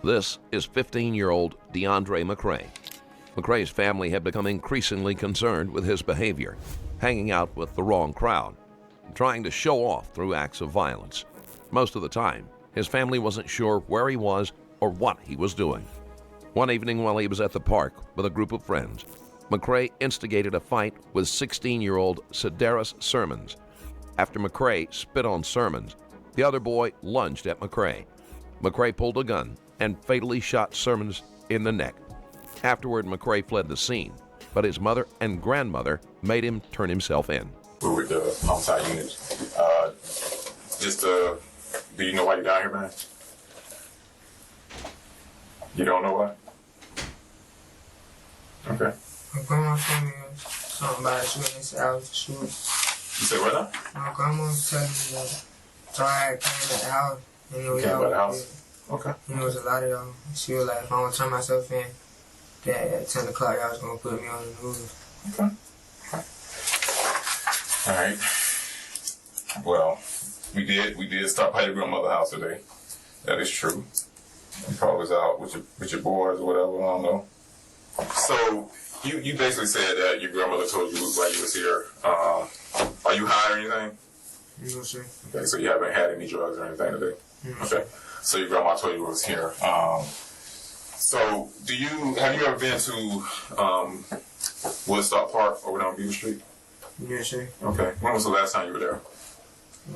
This is 15-year-old DeAndre McCray. McCray's family had become increasingly concerned with his behavior, hanging out with the wrong crowd, trying to show off through acts of violence. Most of the time, his family wasn't sure where he was or what he was doing. One evening while he was at the park with a group of friends, McCray instigated a fight with 16-year-old Sedaris Sermons. After McCray spit on Sermons, the other boy lunged at McCray. McCray pulled a gun and fatally shot Sermons in the neck. Afterward, McCray fled the scene, but his mother and grandmother made him turn himself in. We're with the homicide unit. Do you know why you're down here, man? You don't know why? Okay. My grandma told me something about shooting this out of the shoot. You said what now? My grandma was telling me that Dry came to the house and Came by the house? Okay. And there was a lot of y'all. She was like, if I want to turn myself in, that at 10 o'clock y'all was going to put me on the news. Okay. All right. Well, we did stop by your grandmother's house today. That is true. You probably was out with your boys or whatever, I don't know. So you basically said that your grandmother told you while you was here. Are you high or anything? No, sir. Okay, so you haven't had any drugs or anything today? No. Okay. So your grandma told you it was here. So have you ever been to Woodstock Park over down Beaver Street? Yes, sir. Okay. When was the last time you were there?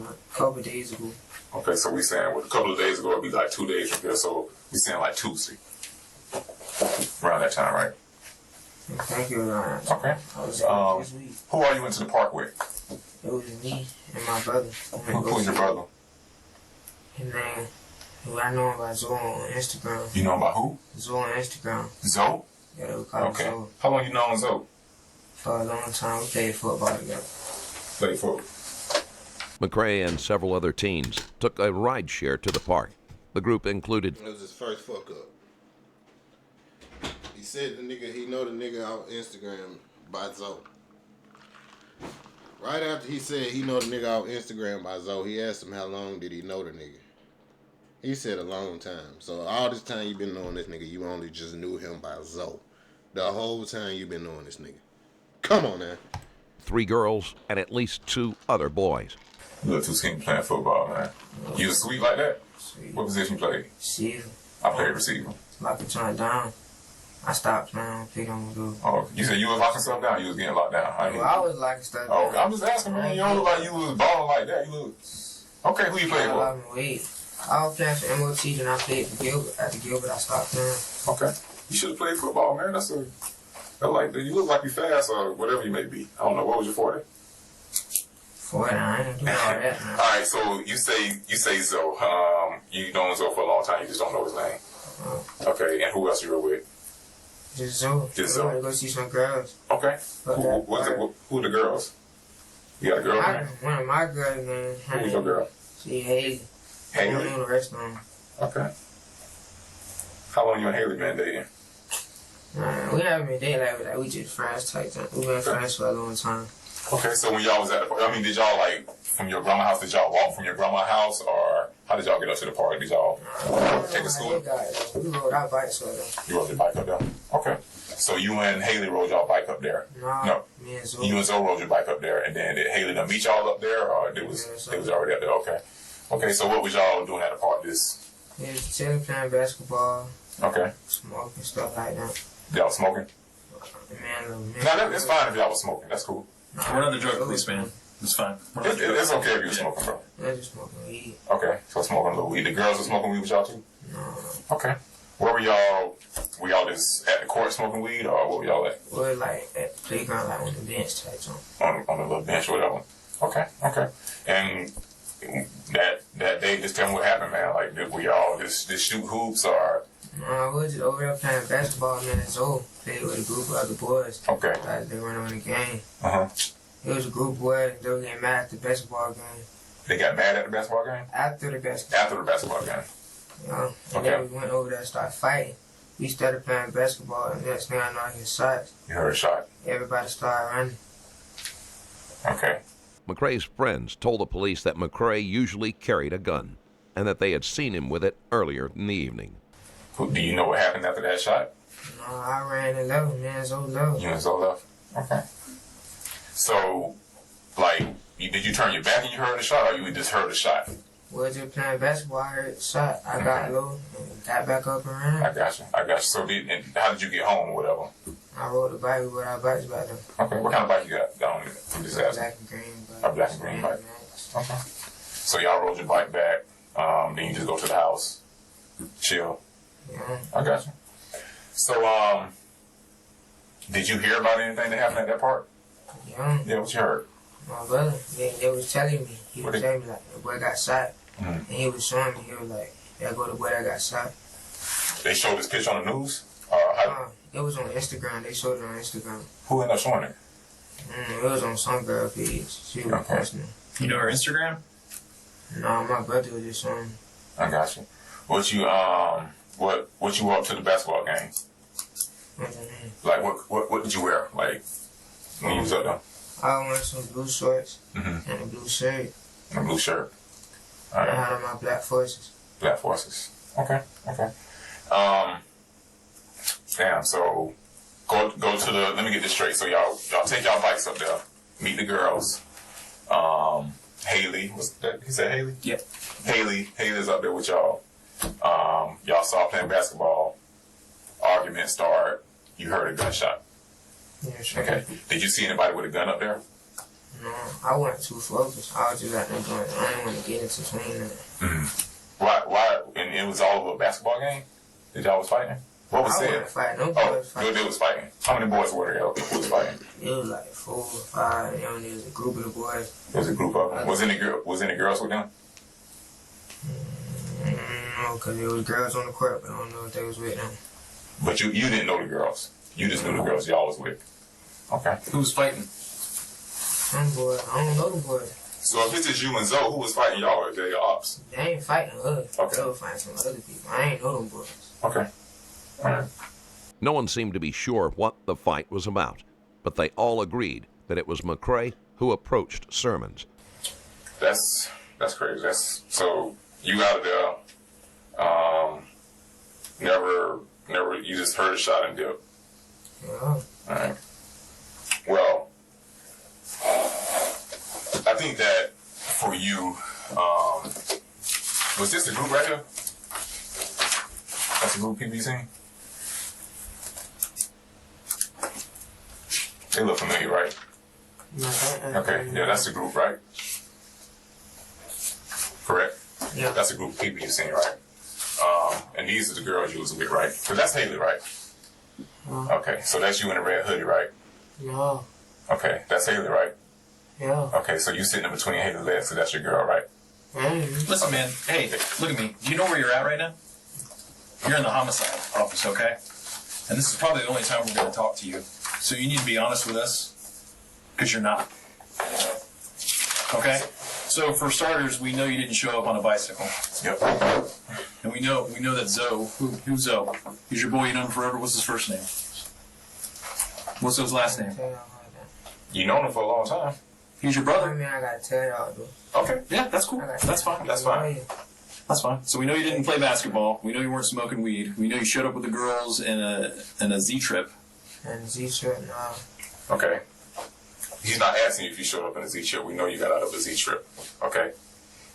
A couple of days ago. Okay, so we saying a couple of days ago, it'd be like 2 days from here, so we saying like Tuesday. Around that time, right? Thank you, Ryan. Okay. I was there this week. Who are you into the park with? It was me and my brother. Who's your brother? And then, I know him by Zoe on Instagram. You know about who? Zoe on Instagram. Zoe? Yeah, they would call him Okay. Zoe. How long you known Zoe? For a long time, we played football together. Played football. McCray and several other teens took a ride share to the park. The group included It was his first fuck up. He said he know the nigga on Instagram by Zoe. Right after he said he know the nigga off Instagram by Zoe, he asked him how long did he know the nigga. He said a long time. So all this time you been knowing this nigga, you only just knew him by Zoe. The whole time you been knowing this nigga. Come on now. 3 girls and at least 2 other boys. You look too skinny playing football, man. You was sweet like that? Sweet. What position you played? Receiver. I played receiver. Like to turn down. I stopped playing, picked on the dude. Oh, you said you was locking stuff down? You was getting locked down? Well, I was locking stuff down. Oh, I'm just asking, man. You don't look like you was balling like that. You look... Okay, who you playing for? I was playing for MOT, then I played for Gilbert. After Gilbert, I stopped playing. Okay. You should have played football, man. You look like you fast or whatever you may be. I don't know. What was your 40? 40, I ain't doing all that, man. All right, so you say Zoe. You known Zoe for a long time. You just don't know his name. Okay, and who else you were with? Just Zoe. Just I Zoe. want to go see some girls. Okay. Who the girls? You got a girl name? One of my girls, man. Who was your girl? She Haley. I don't know the rest of them. Okay. How long you and Haley been dating? We haven't been dating like we just friends type thing. We've been friends for a long time. Okay, so when y'all was at the park, did y'all from your grandma's house, did y'all walk from your grandma's house, or how did y'all get up to the park? Did y'all take a scooter? We rode our bikes up there. You rode your bike up there? Okay. So you and Haley rode y'all bike up there? No. Me and Zoe. You and Zoe rode your bike up there, and then did Haley meet y'all up there, or they was already up there? Okay. Okay, so what was y'all doing at the park? Just chilling, playing basketball. Okay. Smoking, stuff like that. Y'all smoking? Man. No, it's fine if y'all was smoking. That's cool. We're not the drug police, man. It's fine. It's okay if you're smoking, bro. I just smoking weed. Okay, so smoking a little weed. The girls were smoking weed with y'all too? No. Okay. Where were y'all? Were y'all just at the court smoking weed, or where were y'all at? We're like at the playground, like on the bench type something. On the little bench or whatever. Okay. And that day, just tell me what happened, man. Like, were y'all just shoot hoops, or? We were just over there playing basketball, man, and Zoe played with a group of other boys. Okay. Like, they went on the game. Uh-huh. It was a group of boys, they were getting mad at the basketball game. They got mad at the basketball game? After the basketball game. And then we went over there and started fighting. We started playing basketball, and next thing I know, I hear shots. You heard a shot? Everybody started running. Okay. McCray's friends told the police that McCray usually carried a gun and that they had seen him with it earlier in the evening. Do you know what happened after that shot? No, I ran and left, man. So low. You and Zoe left? Okay. So, like, did you turn your back and you heard the shot, or you just heard the shot? Was just playing basketball. I heard the shot. I got low and got back up and ran. I got you. So, how did you get home or whatever? I rode the bike with our bikes back there. Okay, what kind of bike you got? I don't just asking. Black and green bike. A black and green bike. Okay. So y'all rode your bike back. Then you just go to the house, chill. Yeah. I got you. So, did you hear about anything that happened at that park? Yeah. Yeah, what you heard? My brother, they was telling me. He What was they- telling me, like, the boy got shot. Mhm. And he was showing me, he was like, there go the boy that got shot. They showed this picture on the news? It was on Instagram. They showed it on Instagram. Who ended up showing it? It was on some girl page. She was Okay. posting it. You know her Instagram? No, my brother was just showing me. I got you. What you wore up to the basketball game? What's her name? Like what did you wear? Like when you was up there? I wore some blue shorts Mm-hmm. and a blue shirt. And a blue shirt. All I right. had on my black forces. Black forces. Okay. Damn. So go to the. Let me get this straight. So y'all take y'all bikes up there. Meet the girls. Haley was that? He said Haley. Yep. Haley's up there with y'all. Y'all saw playing basketball. Argument start. You heard a gunshot. Yeah, sure. Okay. Did you see anybody with a gun up there? No, I wasn't too focused. I was just like, I didn't want to get into between that. Why? And it was all over a basketball game. Did y'all was fighting? What was I said? wasn't fighting. No Oh, boys fighting. they was fighting. How many boys were there? Who was fighting? It was like 4 or 5. And there was a group of the boys. There was a group of them. Was any girls with them? No, because there was girls on the court, but I don't know if they was with them. But you didn't know the girls. You just knew the girls y'all was with. Okay. Who was fighting? Some boys, I don't know the boys. So if it's just you and Zoe, who was fighting y'all? Or they your ops? They ain't fighting us. Okay. They were fighting some other people. I ain't know them boys. Okay. All right. No one seemed to be sure what the fight was about, but they all agreed that it was McCray who approached Sermons. That's crazy. So you out of there. Never. You just heard a shot and dip. Yeah. All right. Well, I think that for you, was this the group right here? That's the group people you seen? They look familiar, right? Okay, yeah, that's the group, right? Correct? Yeah. That's the group of people you seen, right? And these are the girls you was with, right? Because that's Haley, right? Okay, so that's you in a red hoodie, right? Yeah. Okay, that's Haley, right? Yeah. Okay, so you sitting in between Haley's legs, so that's your girl, right? Listen, man. Hey, look at me. Do you know where you're at right now? You're in the homicide office, okay? And this is probably the only time we're going to talk to you. So you need to be honest with us, because you're not. Okay? So for starters, we know you didn't show up on a bicycle. Yep. And we know that Zoe, who's Zoe? He's your boy you know him forever. What's his first name? What's Zoe's last name? You known him for a long time. He's your I brother. mean, I gotta tell y'all, though. Okay. Yeah, that's cool. That's fine. That's fine. That's fine. So we know you didn't play basketball. We know you weren't smoking weed. We know you showed up with the girls in a Z trip. And Z-Trip, nah. Okay. He's not asking you if you showed up in a Z trip. We know you got out of a Z trip. Okay.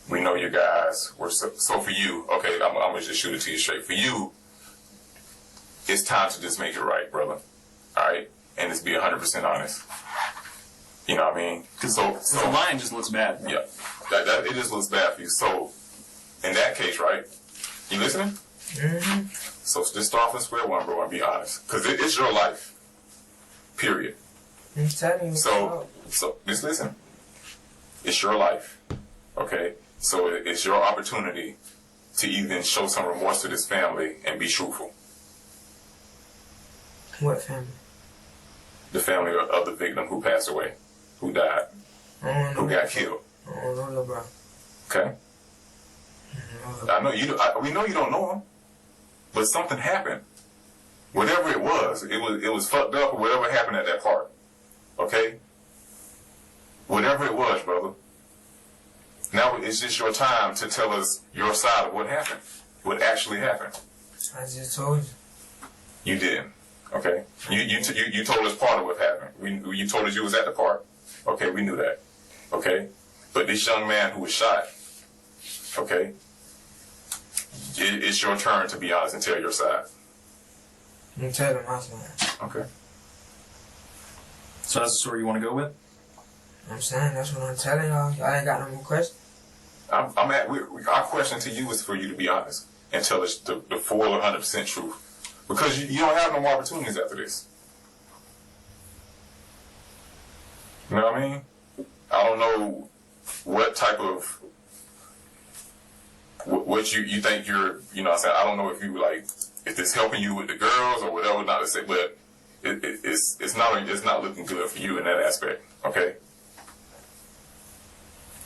We know you guys were so for you. Okay, I'm gonna just shoot it to you straight. For you, it's time to just make it right, brother. All right, and just be 100% honest. You know what I mean? Because the line just looks bad. Yeah, that it just looks bad for you. So, in that case, right? You listening? Mm-hmm. So just start from square one, bro, and be honest, because it's your life. Period. I'm telling you. So just listen. It's your life, okay? So it's your opportunity to even show some remorse to this family and be truthful. What family? The family of the victim who passed away, who died, I don't know. who got killed. I don't know, little bro. Okay? I know you. We know you don't know him, but something happened. Whatever it was fucked up, or whatever happened at that park. Okay? Whatever it was, brother. Now it's just your time to tell us your side of what happened, what actually happened. I just told you. You didn't. Okay. You told us part of what happened. You told us you was at the park. Okay, we knew that. Okay. But this young man who was shot, okay, it's your turn to be honest and tell your side. I'm telling my side. Okay. So that's the story you want to go with? I'm saying that's what I'm telling y'all. Y'all ain't got no more questions. Our question to you is for you to be honest and tell us the full 100% truth. Because you don't have no more opportunities after this. You know what I mean? I don't know what type of what you think you're, you know what I'm saying? I don't know if you like, if it's helping you with the girls or whatever, not to say, but it's not looking good for you in that aspect, okay?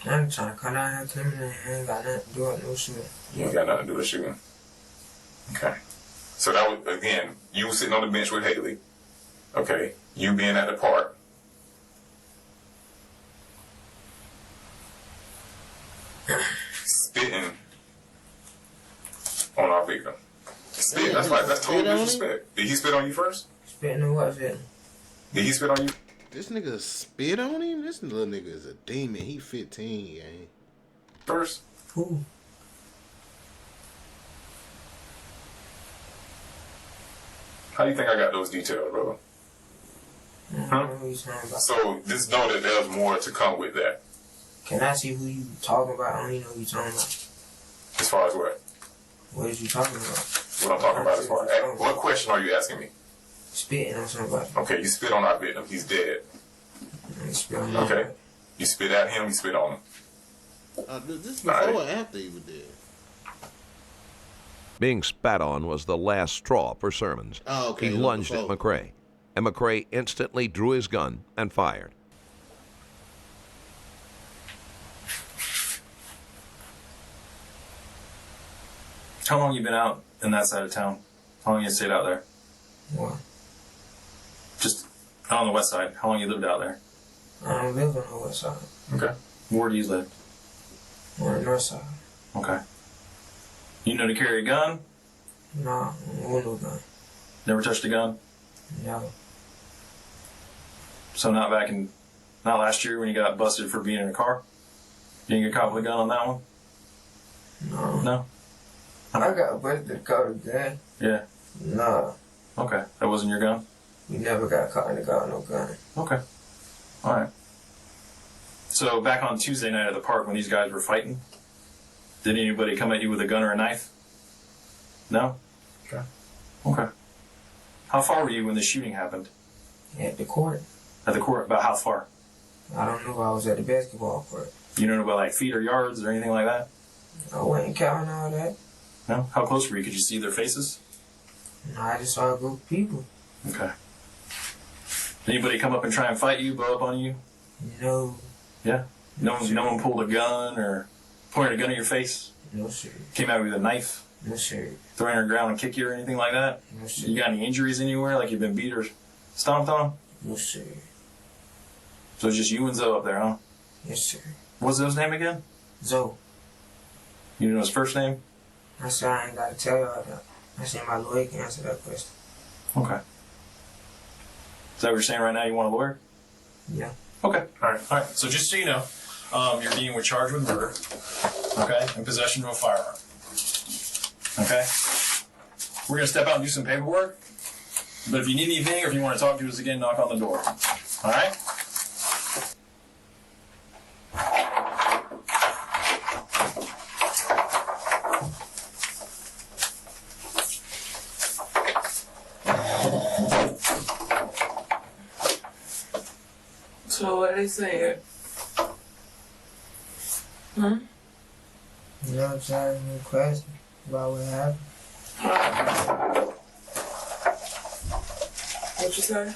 I'm trying to cut out that criminal. I ain't got nothing to do with no shooting. You ain't got nothing to do with shooting. Okay. So that was, again, you sitting on the bench with Haley, okay? You being at the park. Spitting on our victim. Spit, that's total disrespect. Did he spit on you first? Spitting on what victim? Did he spit on you? This nigga spit on him? This little nigga is a demon. He 15, gang. First? Who? How do you think I got those details, brother? I don't know what you're talking about. So just know that there's more to come with that. Can I see who you talking about? I don't even know who you talking about. As far as what? What is you talking about? What I'm talking about as far as what question are you asking me? Spitting on somebody. Okay, you spit on our victim. He's dead. Spit on Okay. You spit at him, you spit on him. This before or after he was dead? Being spat on was the last straw for Sermons. Oh, okay. He lunged at McCray, and McCray instantly drew his gun and fired. How long you been out in that side of town? How long you stayed out there? What? Just on the west side. How long you lived out there? I don't live on the west side. Okay. Where do you live? On the north side. Okay. You know to carry a gun? Nah, I don't want no gun. Never touched a gun? No. So not last year when you got busted for being in a car? You didn't get caught with a gun on that one? No. No? I got busted to caught with a gun. Yeah. Nah. Okay. That wasn't your gun? We never got caught in the car with no gun. Okay. Alright. So back on Tuesday night at the park when these guys were fighting, did anybody come at you with a gun or a knife? No? Okay. Okay. How far were you when the shooting happened? At the court. At the court? About how far? I don't know. I was at the basketball court. You don't know about like feet or yards or anything like that? I wasn't counting all that. No? How close were you? Could you see their faces? No, I just saw a group of people. Okay. Anybody come up and try and fight you, blow up on you? No. Yeah? No one pulled a gun or pointed a gun at your face? No sir. Came at you with a knife? No sir. Throw you on the ground and kick you or anything like that? No sir. You got any injuries anywhere? Like you've been beat or stomped on? No sir. So it's just you and Zoe up there, huh? Yes sir. What's Zoe's name again? Zoe. You know his first name? I said I ain't got to tell y'all that. I said my lawyer can answer that question. Okay. Is that what you're saying right now? You want a lawyer? Yeah. Okay. All right. So just so you know, you're being charged with murder, okay, and possession of a firearm. Okay? We're going to step out and do some paperwork, but if you need anything or if you want to talk to us again, knock on the door. All right? So what are they saying? Hmm? You know, I'm asking me a question about what happened. What you say?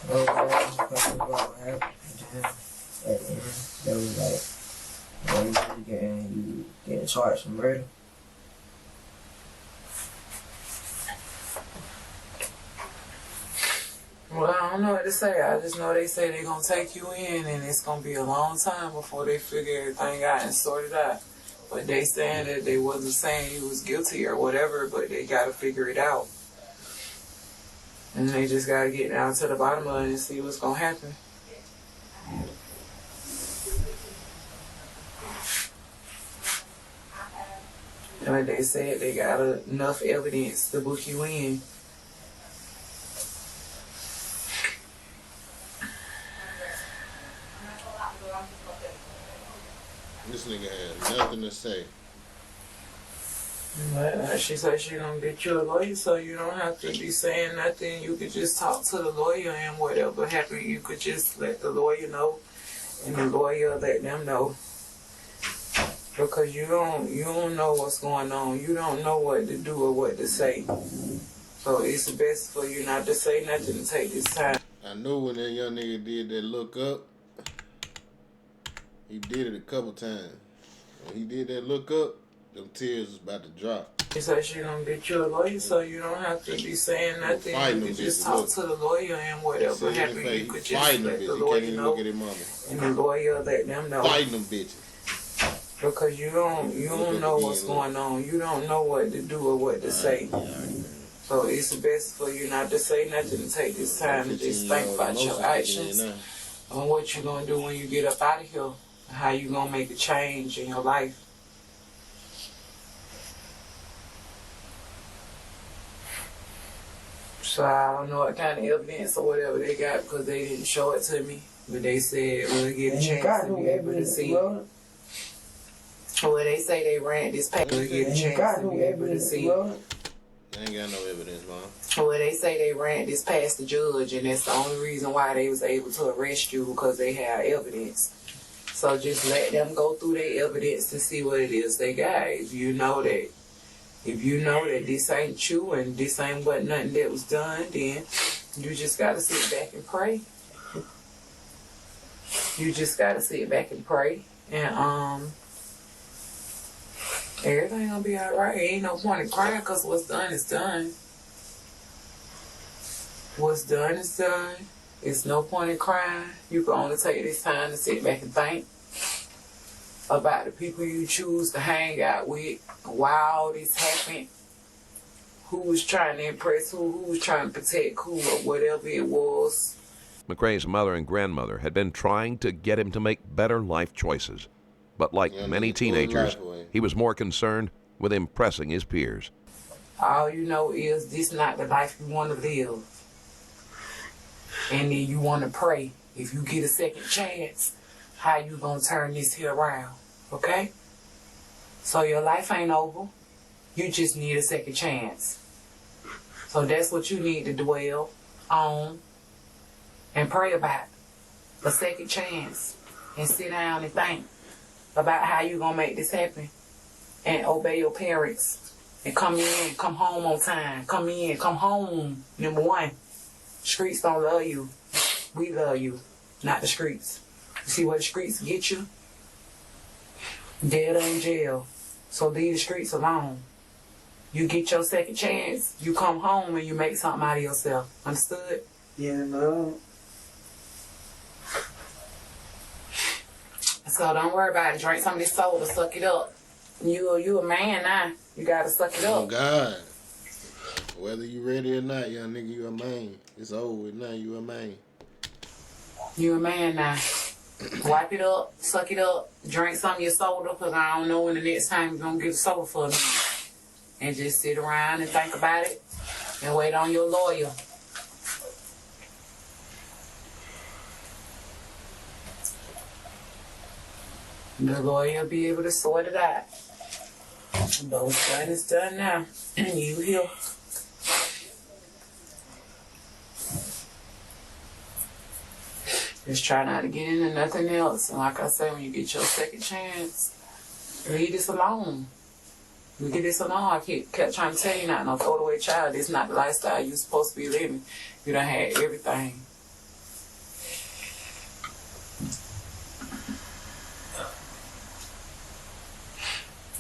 Oh, I asked a question about what happened. And then at the end, they was like, oh, you getting charged for murder. Well, I don't know what to say. I just know they say they're gonna take you in, and it's gonna be a long time before they figure everything out and sort it out. But they saying that they wasn't saying he was guilty or whatever, but they gotta figure it out. And they just gotta get down to the bottom of it and see what's gonna happen. And like they said, they got enough evidence to book you in. This nigga had nothing to say. But she said she gonna get you a lawyer, so you don't have to be saying nothing. You could just talk to the lawyer, and whatever happened, you could just let the lawyer know, and the lawyer let them know. Because you don't know what's going on. You don't know what to do or what to say. So it's best for you not to say nothing and take this time. I knew when that young nigga did that look up, he did it a couple times. When he did that look up, them tears was about to drop. She said she gonna get you a lawyer, so you don't have to be saying nothing. You could just talk to the lawyer, and whatever happened, you could just let the lawyer know, and the lawyer let them know. Fighting them bitches. Because you don't know what's going on. You don't know what to do or what to say. So it's best for you not to say nothing and take this time to just think about your actions and what you're gonna do when you get up out of here, how you gonna make a change in your life. So I don't know what kind of evidence or whatever they got because they didn't show it to me, but they said we'll get a chance to be able to see it. Well, they say they ran this paper to get a chance to be able to see it. They ain't got no evidence, Mom. Well, they say they ran this past the judge, and that's the only reason why they was able to arrest you, because they have evidence. So just let them go through their evidence to see what it is they got. If you know that this ain't you and this ain't what nothing that was done, then you just gotta sit back and pray. You just gotta sit back and pray, and everything gonna be alright. Ain't no point in crying, because what's done is done. What's done is done. It's no point in crying. You can only take this time to sit back and think about the people you choose to hang out with, why all this happened, who was trying to impress who was trying to protect who, or whatever it was. McCray's mother and grandmother had been trying to get him to make better life choices. But like many teenagers, he was more concerned with impressing his peers. All you know is this not the life you want to live. And then you want to pray, if you get a second chance, how you gonna turn this here around, okay? So your life ain't over. You just need a second chance. So that's what you need to dwell on and pray about. A second chance. And sit down and think about how you gonna make this happen. And obey your parents. And come in, come home on time. Come in, come home. Number one. Streets don't love you. We love you, not the streets. You see what the streets get you? Dead or in jail. So leave the streets alone. You get your second chance, you come home and you make something out of yourself. Understood? Yeah, no. So don't worry about it. Drink some of this soda, suck it up. You a man now. You gotta suck it up. Oh, God. Whether you ready or not, young nigga, you a man. It's over with now, you a man. You a man now. Wipe it up, suck it up, drink some of your soda, because I don't know when the next time you're going to get a soda for me. And just sit around and think about it and wait on your lawyer. The lawyer will be able to sort it out. But what's done is done now. You here. Just try not to get into nothing else. And like I say, when you get your second chance, leave this alone. You get this alone. I kept trying to tell you not, no throwaway child. This is not the lifestyle you're supposed to be living. You done had everything.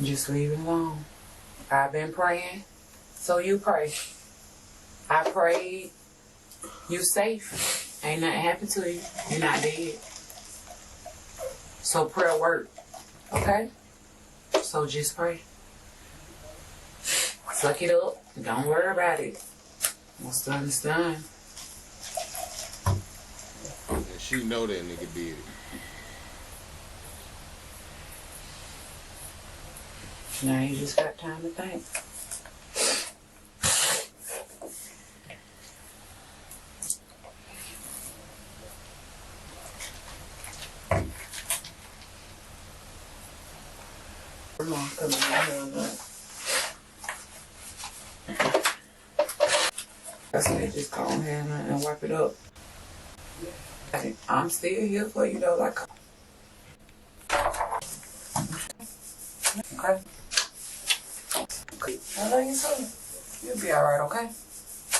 Just leave it alone. I've been praying, so you pray. I prayed. You safe. Ain't nothing happened to you. You're not dead. So prayer work. Okay? So just pray. Suck it up. Don't worry about it. Once done, it's done. And she know that nigga did it. Now you just got time to think. Come on, come on. That's why just go ahead and wipe it up. I'm still here for you though, like. Okay. I love you too. You'll be alright, okay?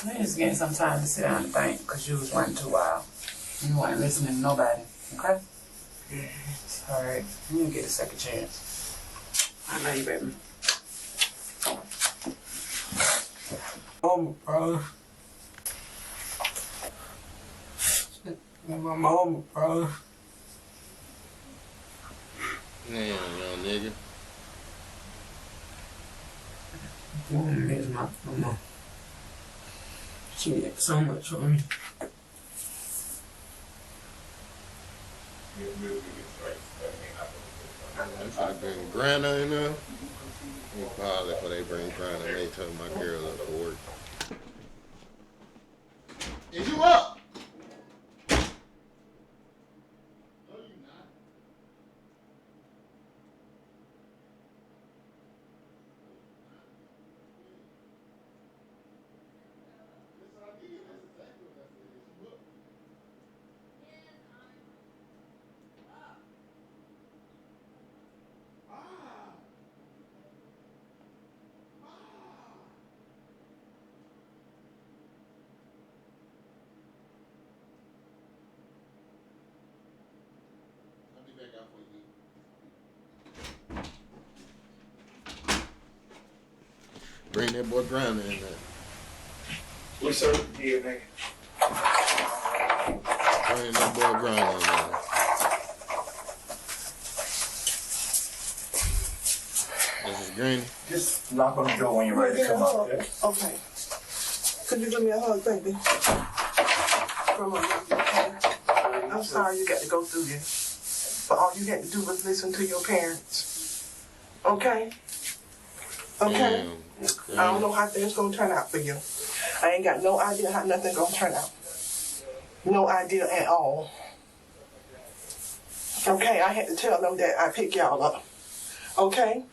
You just getting some time to sit down and think, because you was running too wild. You weren't listening to nobody, okay? It's alright. You'll get a second chance. I love you, baby. Bro. My mama, bro. Damn, young nigga. It's my mama. She did so much for me. If I bring Grana in there, we pause it before they bring Grana. They tell my girl up for work. Is you up? Bring that boy Grana in there. What's up here, nigga? Bring that boy Grana in there. This is Granny. Just knock on the door when you're ready to come up. Yeah? Okay. Could you give me a hug, baby? Come on, okay? I'm sorry you got to go through this. But all you had to do was listen to your parents. Okay? Okay? Damn. I don't know how things gonna turn out for you. I ain't got no idea how nothing gonna turn out. No idea at all. Okay, I had to tell them that I pick y'all up. Okay?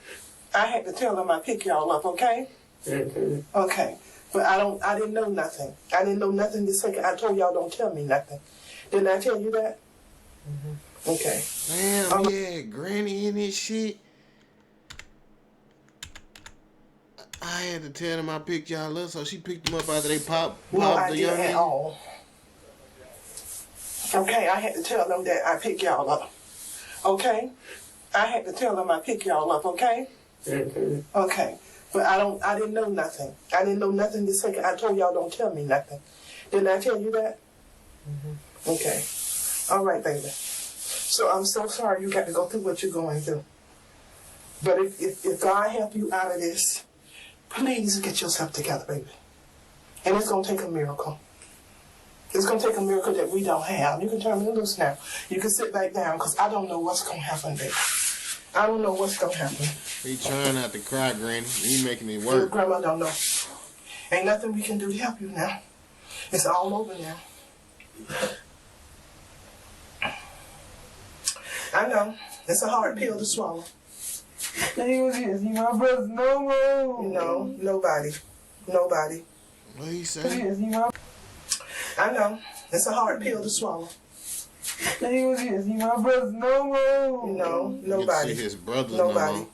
I had to tell them I pick y'all up, okay? Mm-hmm. Okay. But I didn't know nothing. I didn't know nothing this second. I told y'all don't tell me nothing. Didn't I tell you that? Mm-hmm. Okay. Damn, yeah, Granny in this shit. I had to tell them I picked y'all up, so she picked them up after they popped No the idea young at nigga. all. Okay, I had to tell them that I pick y'all up. Okay? I had to tell them I pick y'all up, okay? Mm-hmm. Okay. But I didn't know nothing. I didn't know nothing this second. I told y'all don't tell me nothing. Didn't I tell you that? Mm-hmm. Okay. All right, baby. So I'm so sorry you got to go through what you're going through. But if God help you out of this, please get yourself together, baby. And it's going to take a miracle. It's going to take a miracle that we don't have. You can turn me loose now. You can sit back down because I don't know what's going to happen, baby. I don't know what's going to happen. He trying not to cry, Granny. He making it Your work. grandma don't know. Ain't nothing we can do to help you now. It's all over now. I know. It's a hard pill to swallow. They was here, see my brothers no more. You know, nobody. Nobody. What he say? See my I know. It's a hard pill to swallow. They was here, see my brothers no more. You know, You see nobody. his brothers Nobody. no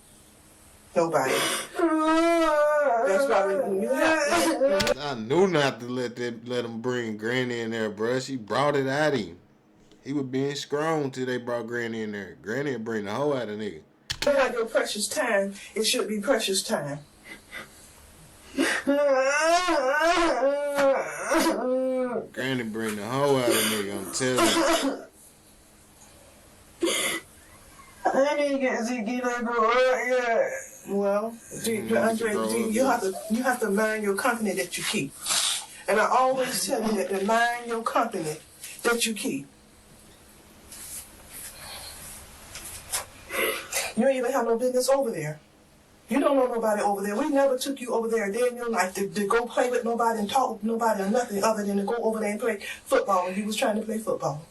Nobody. That's why when you have more. I knew not to let him bring Granny in there, bruh. She brought it at him. He was being scrown till they brought Granny in there. Granny would bring the hoe out of nigga. you have your precious time, it should be precious time. Granny bring the hoe out of nigga, I'm telling you. I didn't get that girl yeah. Well, Andre, you have to mind your company that you keep. And I always tell you that to mind your company that you keep. You ain't even have no business over there. You don't know nobody over there. We never took you over there a day in your life to go play with nobody and talk with nobody or nothing other than to go over there and play football when you was trying to play football.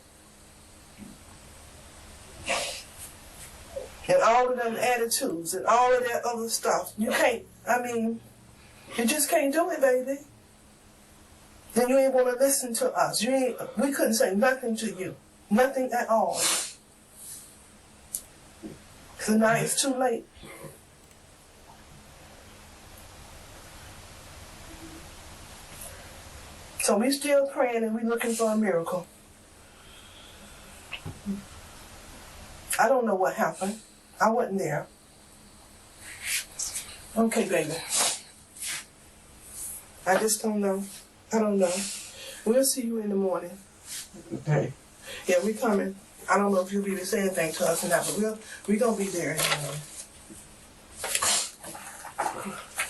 And all of them attitudes and all of that other stuff. You can't, you just can't do it, baby. Then you ain't want to listen to us. We couldn't say nothing to you. Nothing at all. So now it's too late. So we still praying and we looking for a miracle. I don't know what happened. I wasn't there. Okay, baby. I just don't know. I don't know. We'll see you in the morning. Okay. Yeah, we coming. I don't know if you'll be able to say anything to us or not, but we gonna be there in the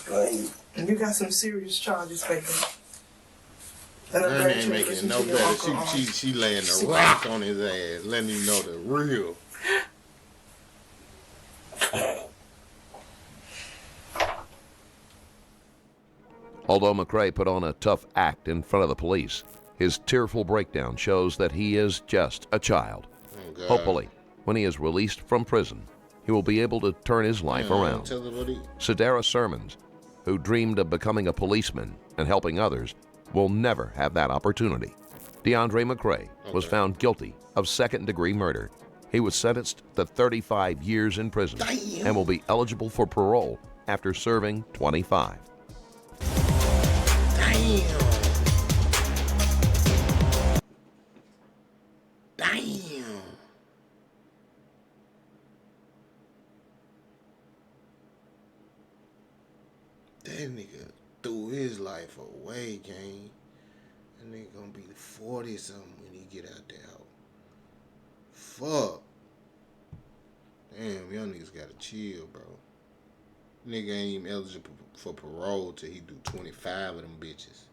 morning. And you got some serious charges, baby. And I'm That glad ain't you making it listened no to your better. uncle. She laying the rock on his ass, letting him know the real. Although McRae put on a tough act in front of the police, his tearful breakdown shows that he is just a child. Oh, God. Hopefully, when he is released from prison, he will be able to turn his life around. Tell her what he... Sedara Sermons, who dreamed of becoming a policeman and helping others, will never have that opportunity. DeAndre McRae was found guilty of second-degree murder. He was sentenced to 35 years in prison and will be eligible for parole after serving 25. Damn. That nigga threw his life away, gang. That nigga gonna be 40-something when he get out there. Fuck. Damn, young niggas gotta chill, bro. Nigga ain't even eligible for parole till he do 25 of them bitches.